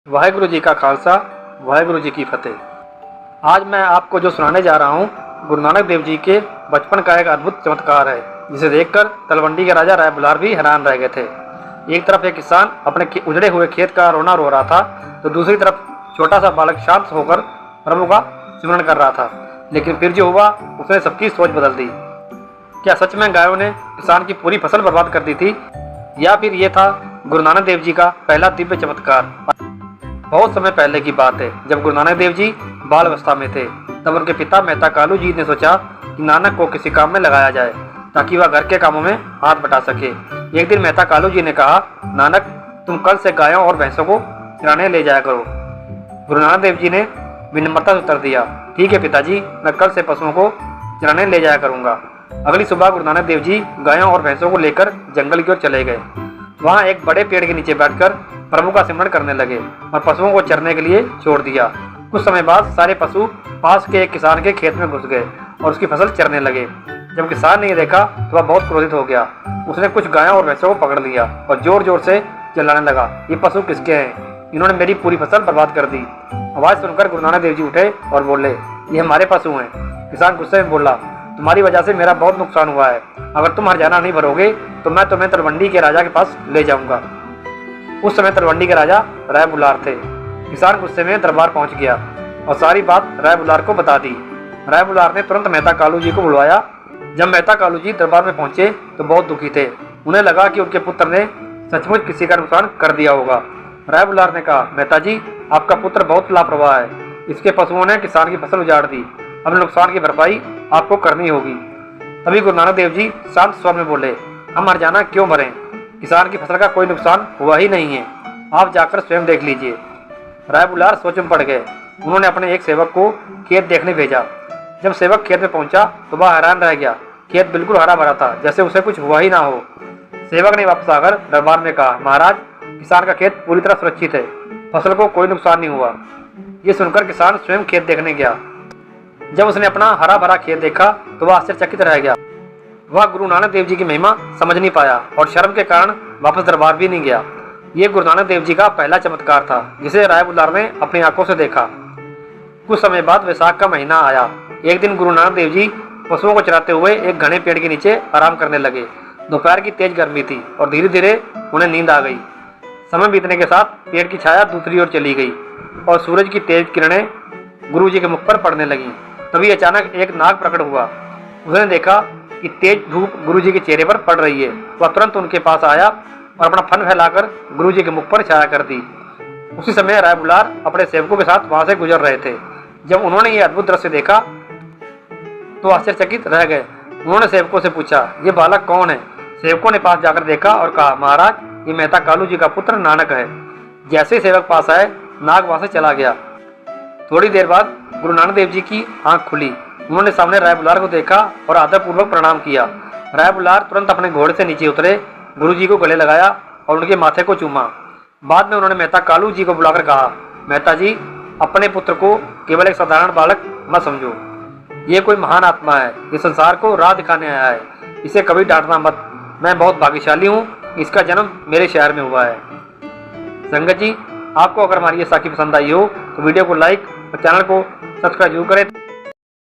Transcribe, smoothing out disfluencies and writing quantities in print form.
वाहेगुरु जी का खालसा, वाहेगुरु जी की फतेह। आज मैं आपको जो सुनाने जा रहा हूँ गुरु नानक देव जी के बचपन का एक अद्भुत चमत्कार है, जिसे देखकर तलवंडी के राजा राय बुलार भी हैरान रह गए थे। एक तरफ एक किसान अपने उजड़े हुए खेत का रोना रो रहा था, तो दूसरी तरफ छोटा सा बालक शांत होकर प्रभु का सिमरन कर रहा था। लेकिन फिर जो हुआ उसने सबकी सोच बदल दी। क्या सच में गायों ने किसान की पूरी फसल बर्बाद कर दी थी, या फिर ये था गुरु नानक देव जी का पहला दिव्य चमत्कार? बहुत समय पहले की बात है, जब गुरु नानक देव जी बाल अवस्था में थे, तब उनके पिता मेहता कालू जी ने सोचा कि नानक को किसी काम में लगाया जाए ताकि वह घर के कामों में हाथ बटा सके। एक दिन मेहता कालू जी ने कहा, नानक तुम कल से गायों और भैंसों को चराने ले जाया करो। गुरु नानक देव जी ने विनम्रता से उत्तर दिया, ठीक है पिताजी, मैं कल से पशुओं को चराने ले जाया करूंगा। अगली सुबह गुरु नानक देव जी गायों और भैंसों को लेकर जंगल की ओर चले गए। वहाँ एक बड़े पेड़ के नीचे बैठकर प्रभु का सिमरन करने लगे और पशुओं को चरने के लिए छोड़ दिया। कुछ समय बाद सारे पशु पास के एक किसान के खेत में घुस गए और उसकी फसल चरने लगे। जब किसान ने देखा तो वह बहुत क्रोधित हो गया। उसने कुछ गायों और भैंसों को पकड़ लिया और जोर जोर से चिल्लाने लगा, ये पशु किसके हैं? इन्होंने मेरी पूरी फसल बर्बाद कर दी। आवाज़ सुनकर गुरु नानक देव जी उठे और बोले, ये हमारे पशु हैं। किसान गुस्से में बोला, तुम्हारी वजह से मेरा बहुत नुकसान हुआ है। अगर तुम हरजाना नहीं भरोगे तो मैं तुम्हें तलवंडी के राजा के पास ले जाऊंगा। उस समय तलवंडी के राजा राय बुलार थे। किसान गुस्से में दरबार पहुंच गया और सारी बात राय बुलार को बता दी। राय बुलार ने तुरंत मेहता कालू जी को बुलवाया। जब मेहता कालू जी दरबार में पहुंचे तो बहुत दुखी थे। उन्हें लगा कि उनके पुत्र ने सचमुच किसी का नुकसान कर दिया होगा। राय बुलार ने कहा, मेहता जी, आपका पुत्र बहुत लापरवाह है। इसके पशुओं ने किसान की फसल उजाड़ दी। अब नुकसान की भरपाई आपको करनी होगी। तभी गुरु नानक देव जी शांत स्वर में बोले, हम हरजाना क्यों भरें? किसान की फसल का कोई नुकसान हुआ ही नहीं है, आप जाकर स्वयं देख लीजिए। राय बुलार सोच में पड़ गए। उन्होंने अपने एक सेवक को खेत देखने भेजा। जब सेवक खेत में पहुंचा तो वह हैरान रह गया। खेत बिल्कुल हरा भरा था, जैसे उसे कुछ हुआ ही ना हो। सेवक ने वापस आकर दरबार में कहा, महाराज, किसान का खेत पूरी तरह सुरक्षित है, फसल को कोई नुकसान नहीं हुआ। ये सुनकर किसान स्वयं खेत देखने गया। जब उसने अपना हरा भरा खेत देखा तो वह आश्चर्यचकित रह गया। वह गुरु नानक देव जी की महिमा समझ नहीं पाया और शर्म के कारण वापस दरबार भी नहीं गया। ये गुरु नानक देव जी का पहला चमत्कार था, जिसे राय बुलार ने अपनी आंखों से देखा। कुछ समय बाद वैशाख का महीना आया। एक दिन गुरु नानक देव जी पशुओं को चराते हुए एक घने पेड़ के नीचे आराम करने लगे। दोपहर की तेज गर्मी थी और धीरे धीरे उन्हें नींद आ गई। समय बीतने के साथ पेड़ की छाया दूसरी ओर चली गई और सूरज की तेज किरणें गुरु जी के मुख पर पड़ने लगीं। तभी अचानक एक नाग प्रकट हुआ। उसने देखा कि तेज धूप गुरु जी के चेहरे पर पड़ रही है। वह तुरंत उनके पास आया और अपना फन फैलाकर गुरु जी के मुख पर छाया कर दी। उसी समय राय बुलार अपने सेवकों के साथ वहां से गुजर रहे थे। जब उन्होंने ये अद्भुत दृश्य देखा तो आश्चर्यचकित रह गए। उन्होंने सेवकों से पूछा, ये बालक कौन है? सेवकों ने पास जाकर देखा और कहा, महाराज, ये मेहता कालू जी का पुत्र नानक है। जैसे ही सेवक पास आए, नाग वहां से चला गया। थोड़ी देर बाद गुरु नानक देव जी की आंख खुली। उन्होंने सामने राय बुलार को देखा और आदरपूर्वक प्रणाम किया। राय बुलार तुरंत अपने घोड़े से नीचे उतरे, गुरु जी को गले लगाया और उनके माथे को चूमा। बाद में उन्होंने मेहता कालू जी को बुलाकर कहा, मेहता जी, अपने पुत्र को केवल एक साधारण बालक मत समझो। ये कोई महान आत्मा है, ये संसार को राह दिखाने आया है। इसे कभी डांटना मत। मैं बहुत भाग्यशाली हूँ, इसका जन्म मेरे शहर में हुआ है। संगत जी, आपको अगर हमारी ये साखी पसंद आई हो तो वीडियो को लाइक और चैनल को सब्सक्राइब जरूर करें।